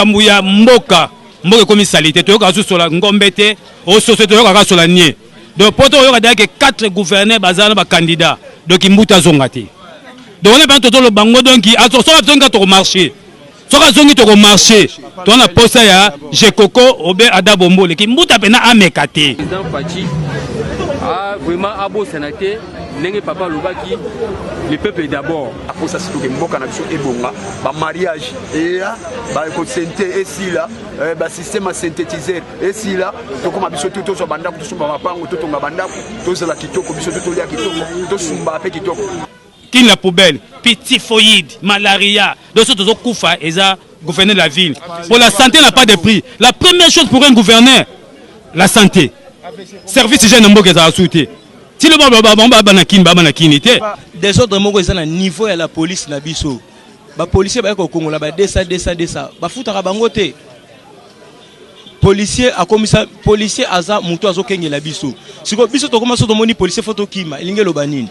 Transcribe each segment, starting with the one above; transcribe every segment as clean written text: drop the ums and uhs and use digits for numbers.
likambu ya mboka comme salité to yoka sola ngombete o société yoka sola nie donc poto yoka que 4 gouverneurs bazana ba candidats donc imbuta zongati donc on a pas tout le bango donc qui so zonga to marché soka zongi to marché to na posa ya Jekoko obe adabombo le kimbuta pena amekate vraiment abo sénateur n'engé papa lobaki le peuple d'abord pour ça c'est que mboka na biso ebonga ba mariage et ba ko santé et si là ba système synthétiseur et si là to comme biso tout so banda ko sumba mapango to tonga banda to za la kitoko biso to lia kitoko to sumba pe kitoko kin la poubelle typhoïde malaria donc ce to kufa eza gouverneur de la ville pour la santé n'a pas de prix la première chose pour un gouverneur la santé service hygiène mboka za souté si le des autres mots ils ont niveau à la police na biso ba policier ba ko kongola ba desa ba futa bango te policier a commissaire policier aza muto azo kengela biso siko biso to commence to moni policier photo kima elinge loba nini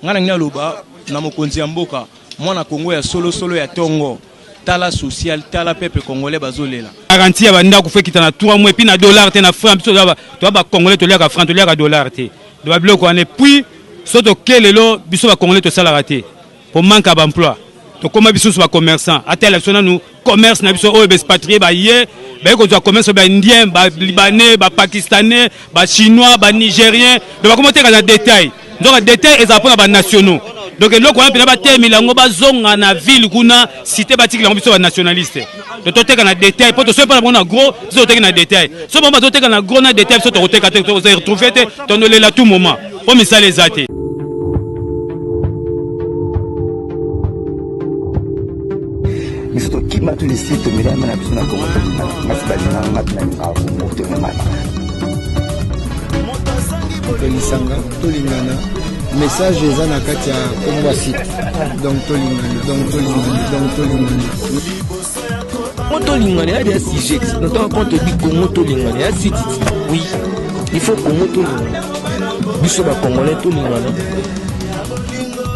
ngana ngina loba na mokonzi ya mboka mwana Kongo ya solo ya tongo tala social tala peuple congolais bazolela garantie ya banda ku fekita na 3 mois et puis na dollar te na franc biso to ba congolais to lia franc to lia dollar te de ba biloko ane puis soto kelelo biso ba congolais to sala raté pour manque d'emploi to koma biso so ba commerçant ata élection na nous commerce na biso o expatrié ba yé ba ko to commerce ba indien ba libanais ba pakistanais ba chinois ba nigérien de ba commenter dans détail donc détail et pour ba nationaux donc eloko wana pena ba temilango ba zonga na ville kuna cité ba tikila biso ba nationaliste to toteka na détail pour to so pas na gros so toteka na détail so ba toteka na gros na détail so to toteka to retrouver te to no lela tout moment pour misala les athées mais surtout qui m'a tout laissé te mêler à ma besoin de comment message eza na kati ya Kongo site donc tolingana ya des sujets notamment quand on dit Congo tolingana ya site oui il faut Congo tolingana biso ba congolais tolingana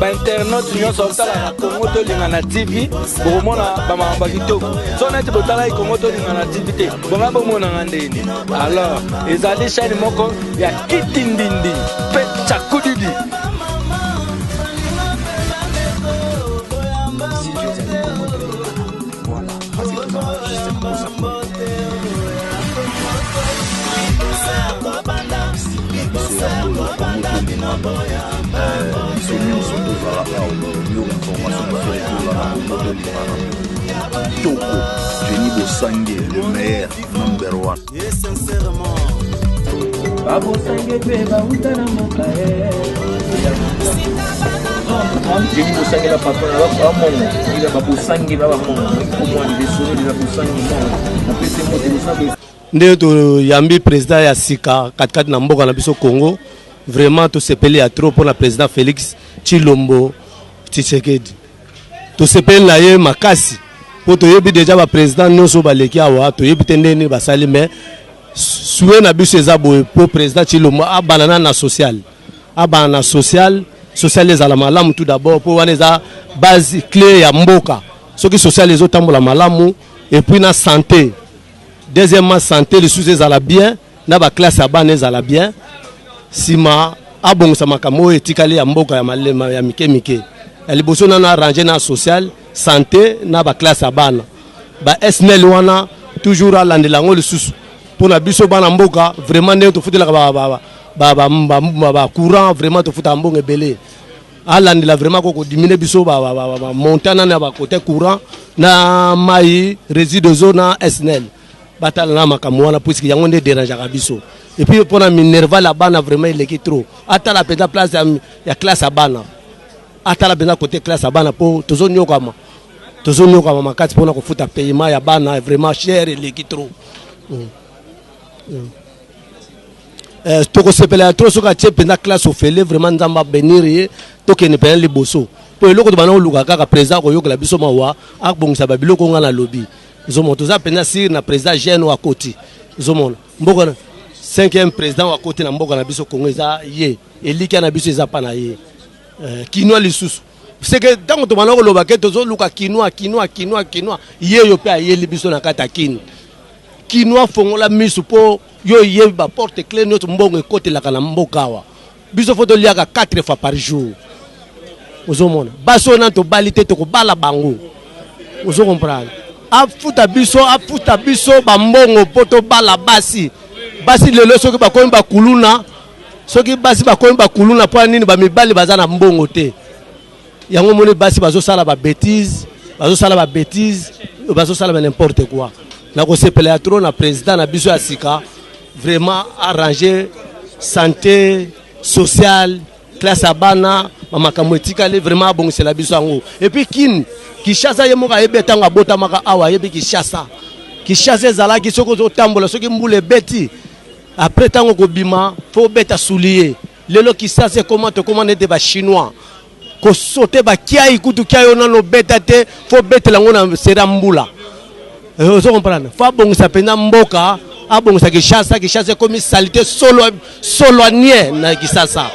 ba internet union sotala na Congo tolingana TV pour mona ba mamba kitoko so na ti botala i Congo tolingana TV te bonga bomona ngandeni alors ezali chaîne moko ya kitindindi pe chakudidi Jenny Bosangue, le meilleur, number 1. Et sincèrement, Jenny Bosangue la papa la mongo, il a Bosangue la mongo, comment il est sauvé de la Bosangue mongo. Après c'est moi nde to yambi président ya sika katikati na mboka na biso Congo vraiment to sepeli ya trop pour na président Félix Tshilombo Tshisekedi to sepeli na ye makasi po to yebi déjà ba président nyonso baleki awa to yebi tendeni basali mais soué na biso eza boye po président Tshilombo abanana na social social les ala malamu tout d'abord pour wana eza base clé ya mboka soki social les otambola malamu et puis na santé. Deuxièmement, santé, les sous à la bien, na ba classe à bas à la bien. Sima, abong sa makamo et tikali ya mboka ya malema ya mike. Elle bosso na arrangé na social, santé, na ba classe à bas. Ba SNL wana toujours à l'andelango le sous. Pour na biso bana mboka, vraiment ne to futela ba courant, vraiment to futa mbonge belé. À l'andela vraiment ko diminuer biso ba montana na ba côté courant na mai résidu zone SNL. Batala na makamwana puisque yango nde dérange biso et puis pour na minerva la bana vraiment il est trop atala penda place ya classe à bana atala penda côté classe à bana pour tozonyoka makati pour na ko futa paiement ya bana vraiment cher il est trop to ko sepela trop soka tie penda classe au fele vraiment nzamba benir to ke ne pena liboso pour eloko to bana oluka kaka président ko yoka la biso mawa akbongisa babiloko ngana lobby Zomo toza pena si na président jeune wa côté zomo mboko na 5e président wa côté na mboko na biso Congo eza ye eliki na biso eza pa na ye kinwa lisusu c'est que tant que tu loba ke tozo luka quinoa yeyo pe ayeli biso na kata quinoa fongola misu po yo yeba porte clé notre mbongo côté la kana mbokawa biso photo liaka 4 fois par jour ozomona baso na to balite to ko bala bango ozo comprendre afuta biso ba mbongo poto bala basi lelo soki ba komi ba kuluna soki basi ba komi ba kuluna po nini ba mibali bazana mbongo te yango moni basi bazo sala ba bêtise bazo sala ba n'importe quoi na ko sepela trop na président na biso ya sika vraiment arranger santé sociale classe abana makambo etikali vraiment bongisela biso yango et puis Kishasa yemoka ebetanga bota maka awa yebi Kishasa ezalaki soko zo tambola soki mbule beti après tango ko bima fo beta soulier lelo Kishasa comment nete ba chinois ko sauter ba kiai kutu kiai ona no beta te fo betela ngona sera mbula ozo comprendre fa bongisa pena mboka abongisa Kishasa comme salité soloanie na Kishasa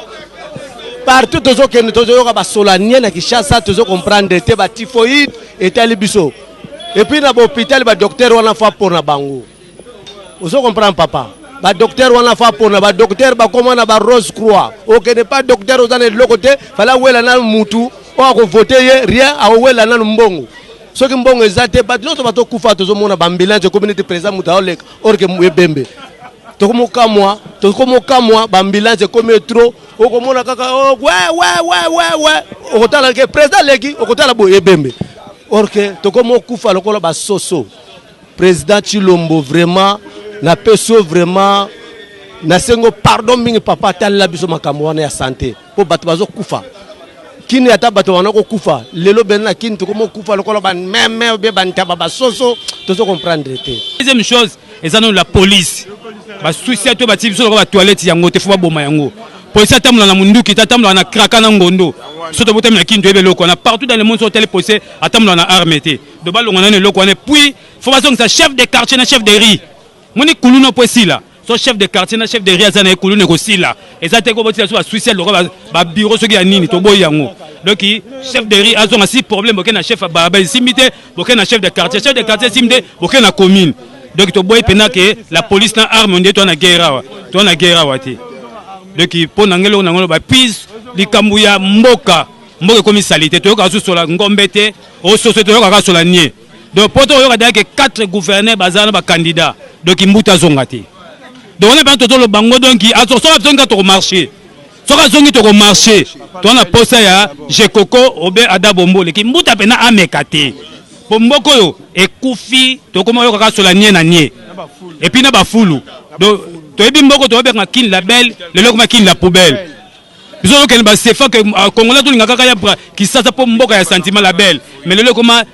partout toujours que nous toujours ba solanien na Kishasa toujours comprendre te ba typhoïde et tel biso et puis na hôpital ba docteur wana fa pour na bango ozo comprendre papa ba docteur wana fa pour na ba docteur ba comment na ba Rose Croix OK n'est pas docteur aux années de l'autre côté fala wela na mutu o ko voter rien a wela na mbongo soki mbongo ezate ba l'autre ba to kufa toujours mona ba ambulance communauté présent muta olek or que mbembe tokomoka moi bambulance comme trop okomona kaka ouais okotala ke président leki okotala boye bembe or que tokomokufa lokola ba soso président Chilombo vraiment na peso vraiment na sengo pardon mingi papa tala biso makambo wana ya santé po bato bazo kufa kini ata bato wana ko kufa lelo benna kini tokomokufa lokola ba meme be bantaba ba soso tozo comprendre te. Deuxième chose ezana la police ba souci to ba tibiso ko ba toilette yango te fo ba boma yango police atamula na munduki tatamula na kraka na ngondo soto botamela kinto ebe loko na partout dans le monde hôtel police atamula na armée te do ba longa na loko na puis faut ba songa chef de quartier na chef de riz moni kuluno posila so chef de quartier na chef de riz azana kulune ko sila ezate ko botila so ba souci loko ba bureau soki ya nini to boy yango donc chef de riz azonga si problème boke na chef ba simité boke na chef de quartier simité boke na commune. Donc tu bois pena que la police n'a arme on dit toi na guerre wati donc pour nangelo nangolo ba pise likambuya mboka comme salité to ka so la ngombete o so to ka so la nie donc poto yo ka que 4 gouverneurs bazana ba candidat donc mbuta zongati donc on a pas tout le bango donc aso so zonga to marché so ka zongi to marché to na posa ya jekoko obe adabombo le ki mbuta pena amekate Pomboko yo ekufi to koma yo kaka sola nie na nie et puis na ba fulu donc to ebi mboko to be kin label le loko ma kin la poubelle biso yo ken ba sefa que congolais to linga kaka ya ki sasa po mboka ya sentiment label mais le loko ma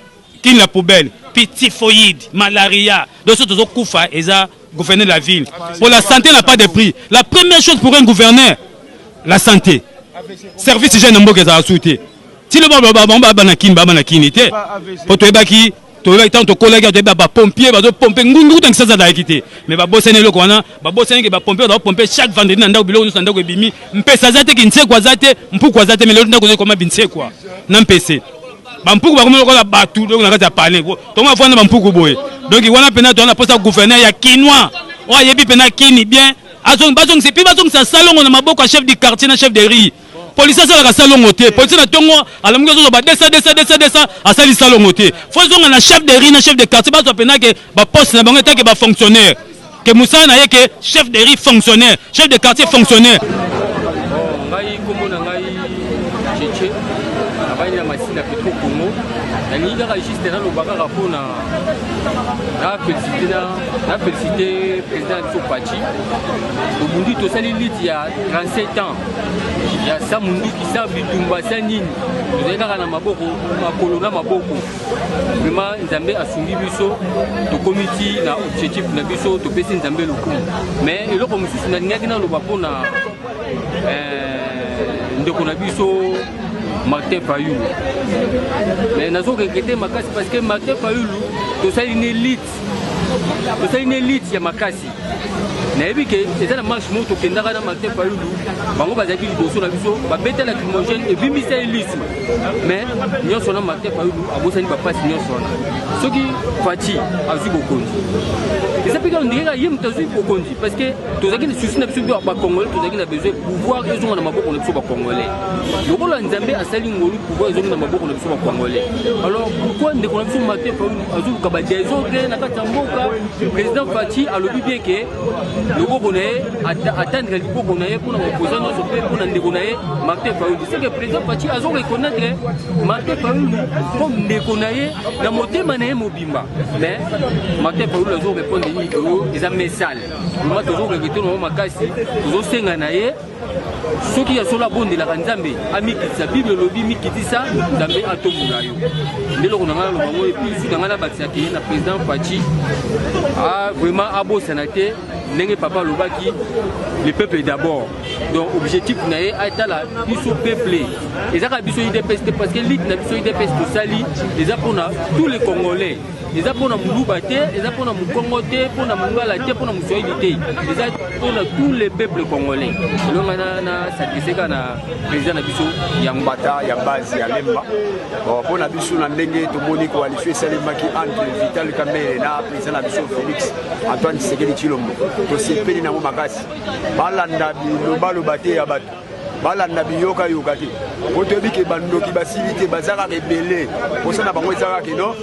kin la poubelle puis typhoïde malaria donc so to kufa eza gouverner la ville pour la santé n'a pas de prix la première chose pour un gouverneur la santé service hygiène mboka za souté. Si le baba te pour to ebaki to tant to collègue to ba pompier ba pomper ngungu tant ça da ekité mais ba bosene loko wana ba bosene ke ba pompier ba pomper chaque vendredi na ndako biloko ndako ebimi mpesa zate ki nse kwa zate mpuku kwa zate mais le ndako ko ma binse kwa na mpese ba mpuku ba komelo la batu donc na kata parler to ma fona ba mpuku boye donc wana pena to na posa gouverneur ya Kinois o yebi pena kini bien azong bazong c'est puis bazong ça salon na maboko chef du quartier na chef de riz police ça la salon moté police na tongo ala mungo zo ba desa asali salon moté faut zonga na chef de riz na chef de quartier ba so pena que ba poste na bango ta que ba fonctionnaire que Moussa na ye que chef de riz fonctionnaire chef de quartier fonctionnaire ngai komona ngai cheche abali na masina petro Congo na liga registre na lobaka rapona na félicité président Sopachi au bundi to sali lit il y a 37 ans il y a ça mundu qui sa bitumba sanini tozeka na maboko makolo na maboko vraiment nzambe asungi biso to committee na objectif na biso to pesi nzambe lokumu mais eloko mususu na ngaki na loba pona ndeko na biso Martin Fayulu mais nazo kekete makasi parce que Martin Fayulu to sali une élite ya makasi nayebi ke eza na marche moto kendaka na Martin Fayulu bango bazaki liboso na biso babeta la lacrymogène ebimbisa elisme mais nyonso na Martin Fayulu abosani bapasi nyonso wana soki Faci azwi bokonzi eza mpe kaka ndenge ye moto azwi bokonzi parce que tozalaki na susi na biso mpe bacongolais tozalaki na besoin pouvoir ezonga na maboko na biso bacongolais lokola nzambe asali ngolu pouvoir ezonga na maboko na biso bacongolais alors pourquoi ndeko na biso Martin Fayulu azoluka badésordre na kati ya mboka président Faci alobi bien ke loboko na ye atteindre liboko na ye mpona bapoza nyonso mpe mpona ndeko na ye Martin Fayulu c'est que président Faci azoreconnaître Martin Fayulu comme ndeko na ye na motema na ye mobimba mais Martin Fayulu azorépondre nini oyo eza mesale ma tozoregrete nango makasi tozosenga na ye soki ya solo abondelaka nzambe amikitisa bible elobi mikitisa nzambe atombola yo nde eloko na ngai naloba ngo epuis na ngai nabatisaka ye na président Faci vraiment abosana te ndenge papa alobaki le peuple d'abord donc objectif na ye atala biso peuple ezaka biso IDPS te parce que lite na biso IDPS tosali eza mpona tous les Congolais eza mpona moluba te eza mpona mokongo te mpona mongala te mpona moswahili te eza mpona tous les peuples congolais elonga na satiseka na président na biso ya mbata ya base ya lemba mpona biso na ndenge tomoni coalition esalemaki entre Vital Kamerhe na président na biso Félix Antoine Tshisekedi Tshilombo tosepeli nango makasi balanda bilobaloba te ya bato balanda biyoka te po toyebi ke bandoki basili te baza kaka ebele mposana bango eza kaka no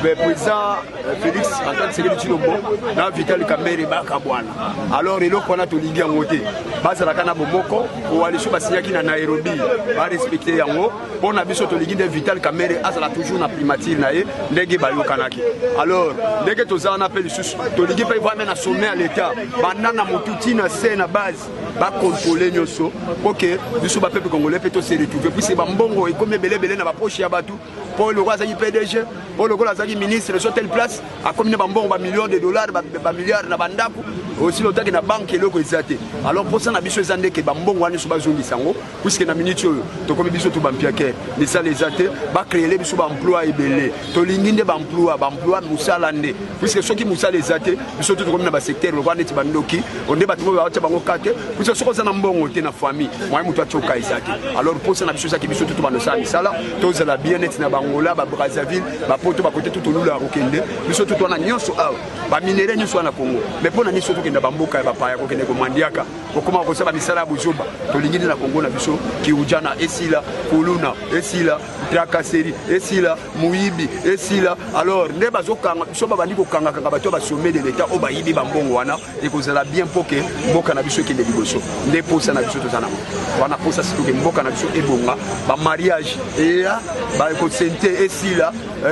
président Félix Antoine Tshisekedi Tshilombo na Vital Kamerhe bakabwana alors eloko wana tolingi yango te bazalaka na bomoko coalition basinyaki na Nairobi barespecte yango mpona biso tolingi nde Vital Kamerhe azala toujours na primature na ye ndenge bayokanaki alors ndenge tozala na mpe lisusu tolingi mpe vraimen na sommet ya l'état banda na motu ntina se na base bakontrole nyonso po ke biso bapeuple congolais mpe tose retrouve puisque bambongo ekomi ebelebele na bapoche ya bato mpo lokola azalaki PDG mpo lokola azalaki ministre so telle place akomi na bambongo bamillion de dollars bamilliard na bandako aussi lotaki na banke eloko eza te alors mposa na biso eza ndeke bambongo wana nyonso bazongisa yango puisque na minute oyo tokomi biso to bampiake misala eza te bacréele biso baemploi ebele tolingi nde baemploi mosala nde puisque soki mosala eza te biso to tokomi na basecteur lokola neti bandoki onde bato oyo batia bango kate puisque soki oza na mbongo te na famille moyen moto atioka eza te alors mposa na biso ezaki biso to bandosala misala tozala bien neti na bangola babrazzaville bapoto bakote to tolula ya kokende biso to wana nyonso awa baminere nyonso wana Congo mais mpona niso tokenda bamboka ya bapaya kokende komandiaka kokoma kosala misala ya bozoba tolingi nde na Congo na biso kiujana esila kuluna esila trakaseri esila muyibi esila alors nde bazokanga biso babandi kokangakanga bato basommet de l'état oyo bayibi bambongo wana ekozala bien mpo ke mboka na biso ekende liboso nde posa na biso toza nango wana posa sikoke mboka na biso ebonga bamariage eya bakosente esila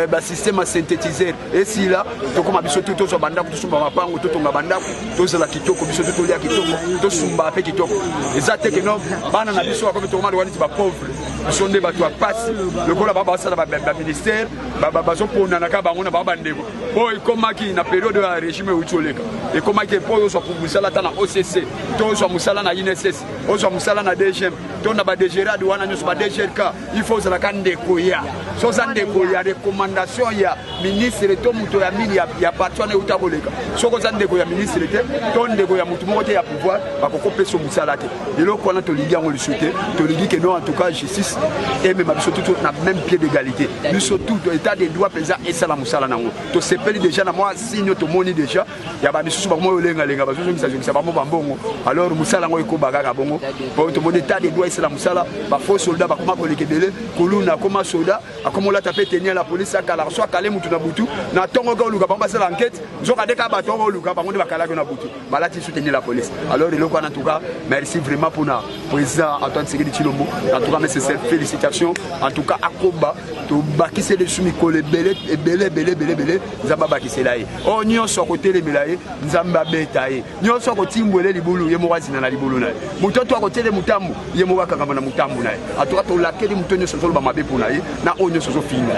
basystème synthétiseur esila tokoma biso tu tozwa bandako tosomba mapango totonga bandako tozala kitoko biso totolia kitoko tosumba mpe kitoko eza teke no bana na biso bakomi tokomanda waniti bapauvre biso nde bato ya pasi lokola baba basala baministère bazoponanaka bango na bango bandeko mpo ekomaki na periode ya régime euti oleka ekomaki mpo ozwa mosala ata na OCC to ozwa mosala na INSS ozwa mosala na DGM to na badgrad wana nyonso badgrk il faut ozalaka ndeko ya so oza ndeko ya recommandation ya ministre to moto ya mili ya parti wana euta koleka soki oza ndeko ya ministre te to ndeko ya motu moko te ya pouvoir bakokopesa mosala te eloko wana tolingi yango lisu te tolingi ke no en tout cas justice emema biso tutu na même pied d'égalité biso tout état de droit président esala mosala nango tosepeli déjà na mwa signe tomoni déjà ya bamisusu bango oyo olengalenga bazozongisa bango bambongo alors mosala yango ekoba kaka bongo po tomoni état de droit esala mosala bafaux soldat bakoma koleka ebele koluna akoma soldat akoma olata mpe teni ya la police akala so akale mutu na butu na ntongo ka oluka bango basala enquête nzoka nde ka bato oyo oluka bango nde bakalaki na butu balati soutenir la police alors eloko wana en tout cas merci vraiment pour na président Antoine Tshisekedi Tshilombo en tout cas mais c'est félicitations en tout cas akoba to bakise de sumikolo ebele nzamba bakisela ye o nyonso akotelemela ye nzamba abeta ye nyonso akotimbwele libulu ye moko azina na libulu na ye moto to akotele mutambu ye moko akangama na mutambu na ye en tout cas tolakeli moto nyonso azoloba mabe mpona ye na oyo nyonso azofinga